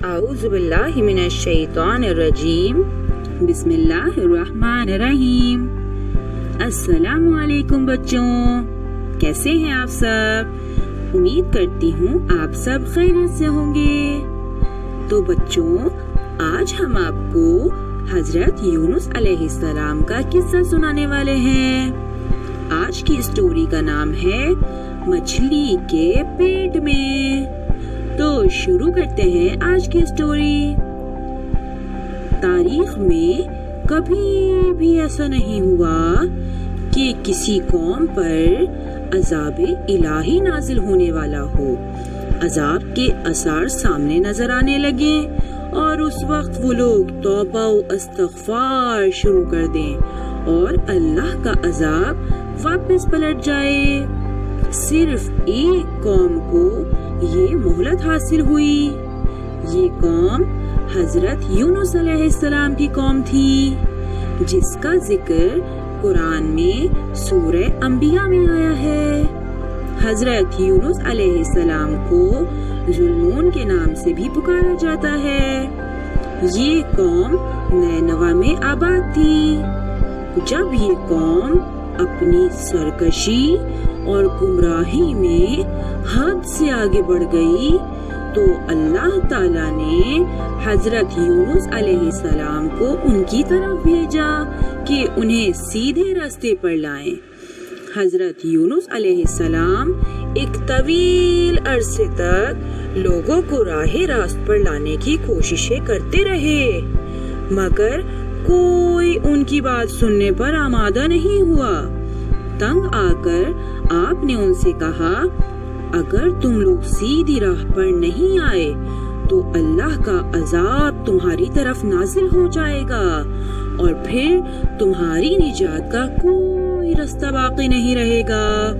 اعوذ باللہ من الشیطان الرجیم بسم اللہ الرحمن الرحیم۔ السلام علیکم بچوں، کیسے ہیں آپ سب؟ امید کرتی ہوں آپ سب خیریت سے ہوں گے۔ تو بچوں، آج ہم آپ کو حضرت یونس علیہ السلام کا قصہ سنانے والے ہیں۔ آج کی اسٹوری کا نام ہے مچھلی کے پیٹ میں۔ تو شروع کرتے ہیں آج کی اسٹوری۔ تاریخ میں کبھی بھی ایسا نہیں ہوا کہ کسی قوم پر عذاب الہی نازل ہونے والا ہو، عذاب کے آثار سامنے نظر آنے لگے اور اس وقت وہ لوگ توبہ و استغفار شروع کر دیں اور اللہ کا عذاب واپس پلٹ جائے۔ صرف ایک قوم کو یہ مہلت حاصل ہوئی۔ یہ قوم حضرت یونس علیہ السلام کی قوم تھی، جس کا ذکر قرآن میں سورہ انبیاء میں آیا ہے۔ حضرت یونس علیہ السلام کو ذوالنون کے نام سے بھی پکارا جاتا ہے۔ یہ قوم نینوہ میں آباد تھی۔ جب یہ قوم اپنی سرکشی اور گمراہی میں حد سے آگے بڑھ گئی تو اللہ تعالیٰ نے حضرت یونس علیہ السلام کو ان کی طرف بھیجا کہ انہیں سیدھے راستے پر لائیں۔ حضرت یونس علیہ السلام ایک طویل عرصے تک لوگوں کو راہ راست پر لانے کی کوششیں کرتے رہے، مگر کوئی ان کی بات سننے پر آمادہ نہیں ہوا۔ تنگ آ کر آپ نے ان سے کہا، اگر تم لوگ سیدھی راہ پر نہیں آئے تو اللہ کا عذاب تمہاری طرف نازل ہو جائے گا اور پھر تمہاری نجات کا کوئی راستہ باقی نہیں رہے گا۔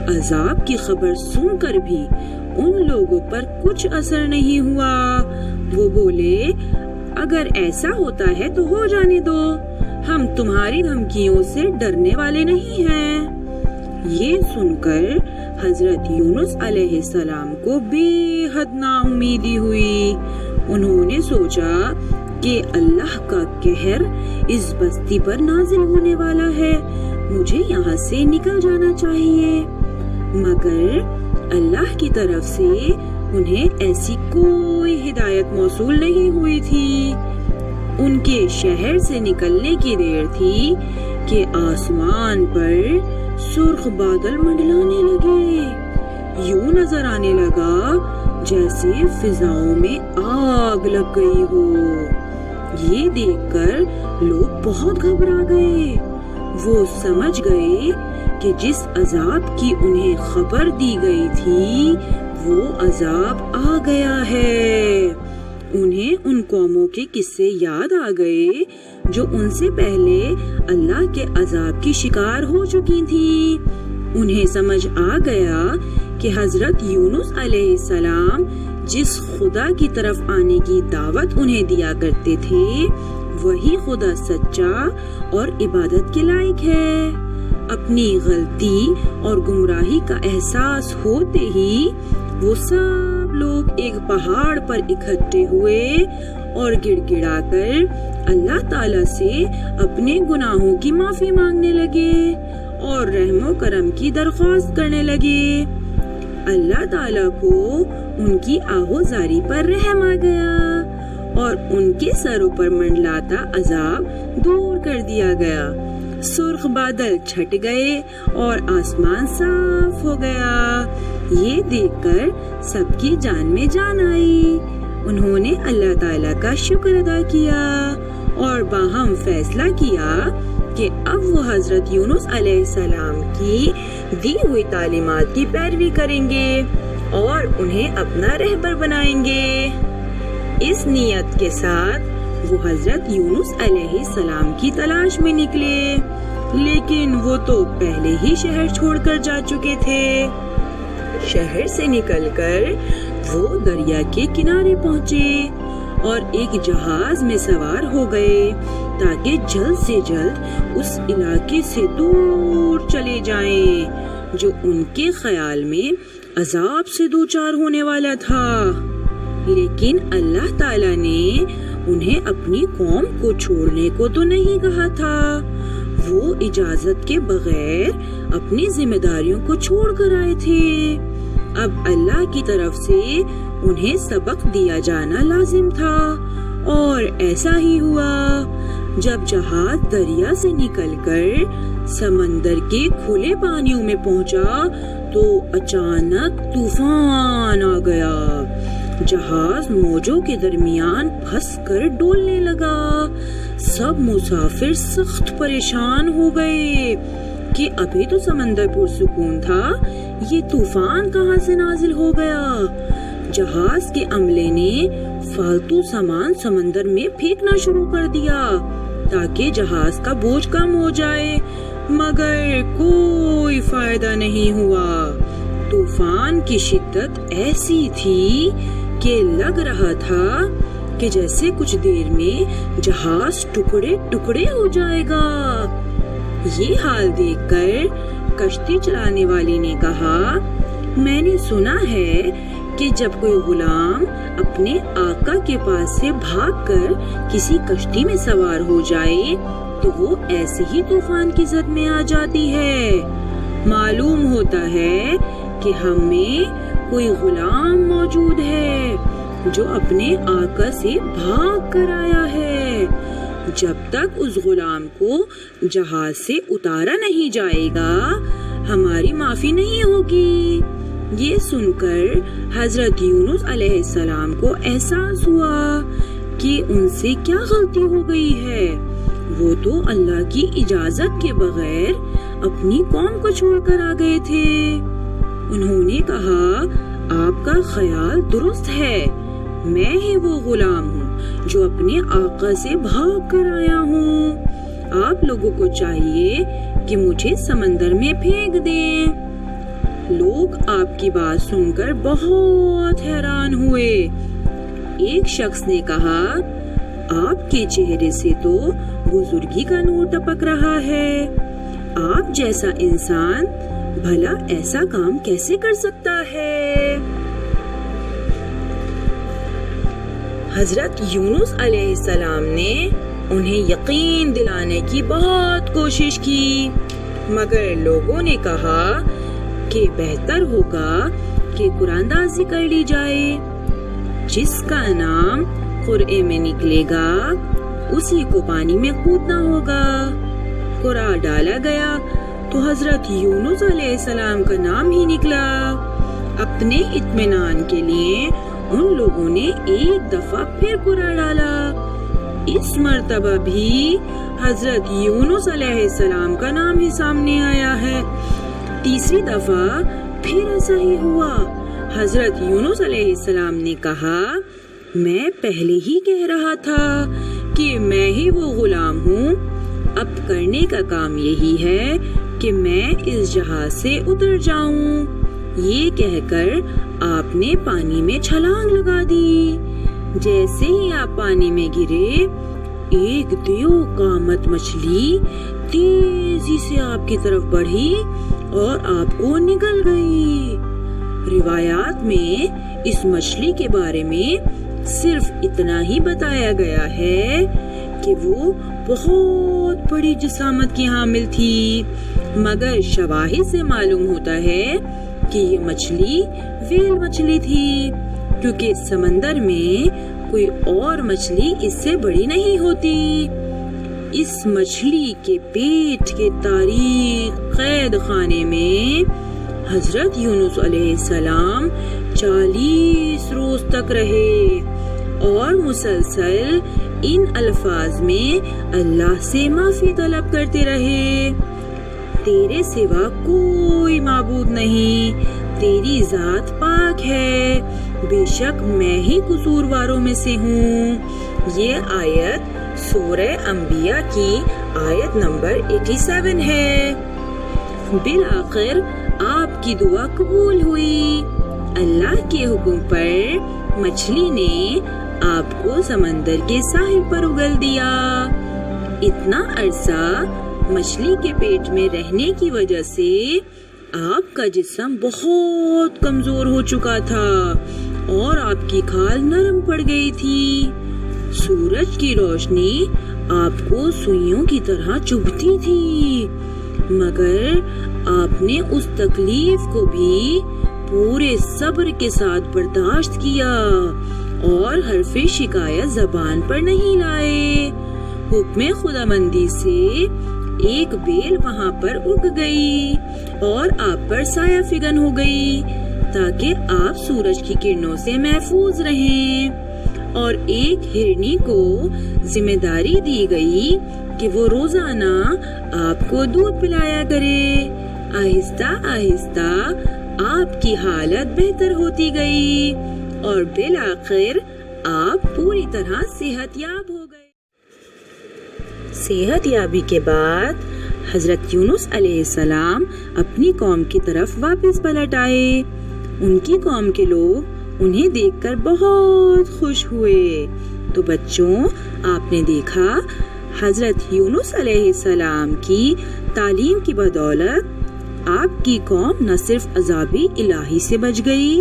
عذاب کی خبر سن کر بھی ان لوگوں پر کچھ اثر نہیں ہوا۔ وہ بولے، اگر ایسا ہوتا ہے تو ہو جانے دو، ہم تمہاری دھمکیوں سے ڈرنے والے نہیں ہیں۔ یہ سن کر حضرت یونس علیہ السلام کو بے حد نا امیدی ہوئی۔ انہوں نے سوچا کہ اللہ کا قہر اس بستی پر نازل ہونے والا ہے، مجھے یہاں سے نکل جانا چاہیے۔ مگر اللہ کی طرف سے انہیں ایسی کوئی ہدایت موصول نہیں ہوئی تھی۔ ان کے شہر سے نکلنے کی دیر تھی کہ آسمان پر سرخ بادل منڈلانے لگے۔ یوں نظر آنے لگا جیسے فضاؤں میں آگ لگ گئی ہو۔ یہ دیکھ کر لوگ بہت گھبرا گئے۔ وہ سمجھ گئے کہ جس عذاب کی انہیں خبر دی گئی تھی وہ عذاب آ گیا ہے۔ انہیں ان قوموں کے قصے یاد آ گئے جو ان سے پہلے اللہ کے عذاب کی شکار ہو چکی تھی۔ انہیں سمجھ آ گیا کہ حضرت یونس علیہ السلام جس خدا کی طرف آنے کی دعوت انہیں دیا کرتے تھے وہی خدا سچا اور عبادت کے لائق ہے۔ اپنی غلطی اور گمراہی کا احساس ہوتے ہی وہ سب لوگ ایک پہاڑ پر اکٹھے ہوئے اور گڑ گڑا کر اللہ تعالیٰ سے اپنے گناہوں کی معافی مانگنے لگے اور رحم و کرم کی درخواست کرنے لگے۔ اللہ تعالیٰ کو ان کی آہوزاری پر رحم آ گیا اور ان کے سروں پر منڈلاتا عذاب دور کر دیا گیا۔ سرخ بادل چھٹ گئے اور آسمان صاف ہو گیا۔ یہ دیکھ کر سب کی جان میں جان آئی۔ انہوں نے اللہ تعالیٰ کا شکر ادا کیا اور باہم فیصلہ کیا کہ اب وہ حضرت یونس علیہ السلام کی دی ہوئی تعلیمات کی پیروی کریں گے اور انہیں اپنا رہبر بنائیں گے۔ اس نیت کے ساتھ وہ حضرت یونس علیہ السلام کی تلاش میں نکلے، لیکن وہ تو پہلے ہی شہر چھوڑ کر جا چکے تھے۔ شہر سے نکل کر وہ دریا کے کنارے پہنچے اور ایک جہاز میں سوار ہو گئے تاکہ جلد سے جلد اس علاقے سے دور چلے جائیں جو ان کے خیال میں عذاب سے دوچار ہونے والا تھا۔ لیکن لیکن اللہ تعالیٰ نے انہیں اپنی قوم کو چھوڑنے کو تو نہیں کہا تھا۔ وہ اجازت کے بغیر اپنی ذمہ داریوں کو چھوڑ کر آئے تھے۔ اب اللہ کی طرف سے انہیں سبق دیا جانا لازم تھا، اور ایسا ہی ہوا۔ جب جہاز دریا سے نکل کر سمندر کے کھلے پانیوں میں پہنچا تو اچانک طوفان آ گیا۔ جہاز موجوں کے درمیان پھنس کر ڈولنے لگا۔ سب مسافر سخت پریشان ہو گئے کہ ابھی تو سمندر پرسکون تھا، یہ طوفان کہاں سے نازل ہو گیا۔ جہاز کے عملے نے فالتو سامان سمندر میں پھینکنا شروع کر دیا تاکہ جہاز کا بوجھ کم ہو جائے، مگر کوئی فائدہ نہیں ہوا۔ طوفان کی شدت ایسی تھی کہ لگ رہا تھا کہ جیسے کچھ دیر میں جہاز ٹکڑے ٹکڑے ہو جائے گا۔ یہ حال دیکھ کر کشتی چلانے والی نے کہا، میں نے سنا ہے کہ جب کوئی غلام اپنے آقا کے پاس سے بھاگ کر کسی کشتی میں سوار ہو جائے تو وہ ایسے ہی طوفان کی زد میں آ جاتی ہے۔ معلوم ہوتا ہے کہ ہم میں کوئی غلام موجود ہے جو اپنے آقا سے بھاگ کر آیا ہے۔ جب تک اس غلام کو جہاز سے اتارا نہیں جائے گا ہماری معافی نہیں ہوگی۔ یہ سن کر حضرت یونس علیہ السلام کو احساس ہوا کہ ان سے کیا غلطی ہو گئی ہے۔ وہ تو اللہ کی اجازت کے بغیر اپنی قوم کو چھوڑ کر آ گئے تھے۔ انہوں نے کہا، آپ کا خیال درست ہے، میں ہی وہ غلام ہوں جو اپنے آقا سے بھاگ کر آیا ہوں۔ آپ لوگوں کو چاہیے کہ مجھے سمندر میں پھینک دیں۔ لوگ آپ کی بات سن کر بہت حیران ہوئے۔ ایک شخص نے کہا، آپ کے چہرے سے تو بزرگی کا نور ٹپک رہا ہے، آپ جیسا انسان بھلا ایسا کام کیسے کر سکتا ہے؟ حضرت یونس علیہ السلام نے انہیں یقین دلانے کی بہت کوشش کی، مگر لوگوں نے کہا کہ بہتر ہوگا کہ قرآن دازی کر لی جائے۔ جس کا نام قرآن میں نکلے گا اسی کو پانی میں کودنا ہوگا۔ قرآن ڈالا گیا تو حضرت یونس علیہ السلام کا نام ہی نکلا۔ اپنے اطمینان کے لیے ان لوگوں نے ایک دفعہ پھر قرآن ڈالا۔ اس مرتبہ بھی حضرت یونس علیہ السلام کا نام ہی سامنے آیا ہے۔ تیسری دفعہ پھر ایسا ہی ہوا۔ حضرت یونس علیہ السلام نے کہا، میں پہلے ہی کہہ رہا تھا کہ میں ہی وہ غلام ہوں، اب کرنے کا کام یہی ہے کہ میں اس جہاز سے اتر جاؤں۔ یہ کہہ کر آپ نے پانی میں چھلانگ لگا دی۔ جیسے ہی آپ پانی میں گرے، ایک دیو قامت مچھلی تیزی سے آپ کی طرف بڑھی اور آپ کو نگل گئی۔ روایات میں اس مچھلی کے بارے میں صرف اتنا ہی بتایا گیا ہے کہ وہ بہت بڑی جسامت کی حامل تھی، مگر شواہد سے معلوم ہوتا ہے کہ یہ مچھلی ویل مچھلی تھی، کیونکہ سمندر میں کوئی اور مچھلی اس سے بڑی نہیں ہوتی۔ اس مچھلی کے پیٹ کے تاریک قید خانے میں حضرت یونس علیہ السلام 40 روز تک رہے اور مسلسل ان الفاظ میں اللہ سے معافی طلب کرتے رہے، تیرے سوا کوئی معبود نہیں، تیری ذات پاک ہے، بے شک میں ہی قصورواروں میں سے ہوں۔ یہ آیت سورہ انبیاء کی آیت نمبر 87 ہے۔ بالآخر آپ کی دعا قبول ہوئی۔ اللہ کے حکم پر مچھلی نے آپ کو سمندر کے ساحل پر اگل دیا۔ اتنا عرصہ مچھلی کے پیٹ میں رہنے کی وجہ سے آپ کا جسم بہت کمزور ہو چکا تھا اور آپ کی کھال نرم پڑ گئی تھی۔ سورج کی روشنی آپ کو سوئیوں کی طرح چبھتی تھی، مگر آپ نے اس تکلیف کو بھی پورے صبر کے ساتھ برداشت کیا اور حرف شکایت زبان پر نہیں لائے۔ حکم خداوندی سے ایک بیل وہاں پر اگ گئی اور آپ پر سایہ فگن ہو گئی تاکہ آپ سورج کی کرنوں سے محفوظ رہیں، اور ایک ہرنی کو ذمہ داری دی گئی کہ وہ روزانہ آپ کو دودھ پلایا کرے۔ آہستہ آہستہ آپ کی حالت بہتر ہوتی گئی اور بالآخر آپ پوری طرح صحت یاب ہو گئے۔ صحت یابی کے بعد حضرت یونس علیہ السلام اپنی قوم کی طرف واپس پلٹ آئے۔ ان کی قوم کے لوگ انہیں دیکھ کر بہت خوش ہوئے۔ تو بچوں، آپ نے دیکھا حضرت یونس علیہ السلام کی تعلیم کی بدولت آپ کی قوم نہ صرف عذاب الہی سے بچ گئی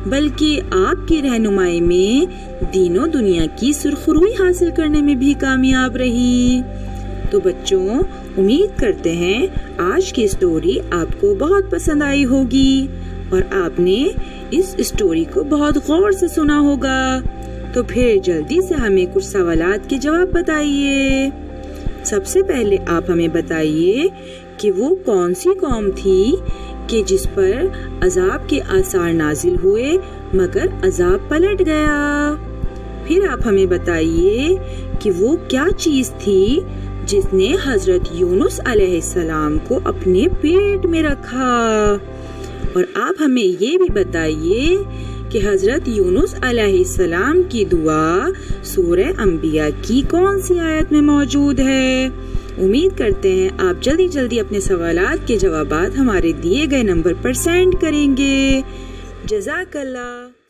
بلکہ آپ کی رہنمائی میں دین و دنیا کی سرخروئی حاصل کرنے میں بھی کامیاب رہی۔ تو بچوں، امید کرتے ہیں آج کی اسٹوری آپ کو بہت پسند آئی ہوگی اور آپ نے اس اسٹوری کو بہت غور سے سنا ہوگا۔ تو پھر جلدی سے ہمیں کچھ سوالات کے جواب بتائیے۔ سب سے پہلے آپ ہمیں بتائیے کہ وہ کون سی قوم تھی کہ جس پر عذاب کے آثار نازل ہوئے مگر عذاب پلٹ گیا۔ پھر آپ ہمیں بتائیے کہ وہ کیا چیز تھی جس نے حضرت یونس علیہ السلام کو اپنے پیٹ میں رکھا۔ اور آپ ہمیں یہ بھی بتائیے کہ حضرت یونس علیہ السلام کی دعا سورہ انبیاء کی کون سی آیت میں موجود ہے۔ امید کرتے ہیں آپ جلدی جلدی اپنے سوالات کے جوابات ہمارے دیے گئے نمبر پر سینڈ کریں گے۔ جزاک اللہ۔